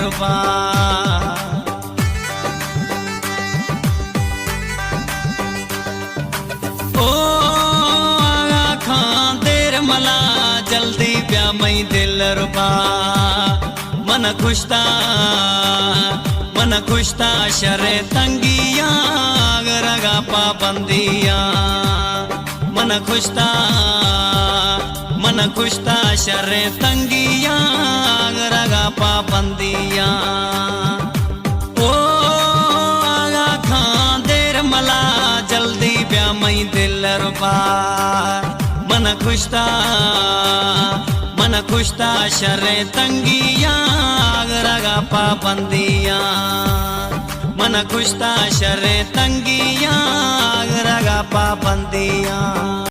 रुपा ओ आखा देर मला जल्दी प्या मई दिल रुपा मन खुशता शरे तंगिया रगा पाबंदिया मन खुशता शरे तंगिया रगा पाबंदिया ओ आखा देर मला जल्दी ब्या मई दिल रुपा मन खुशता शरे तंगिया रगा पाबंदिया मन खुशता शरे तंगिया रगा पाबंदिया।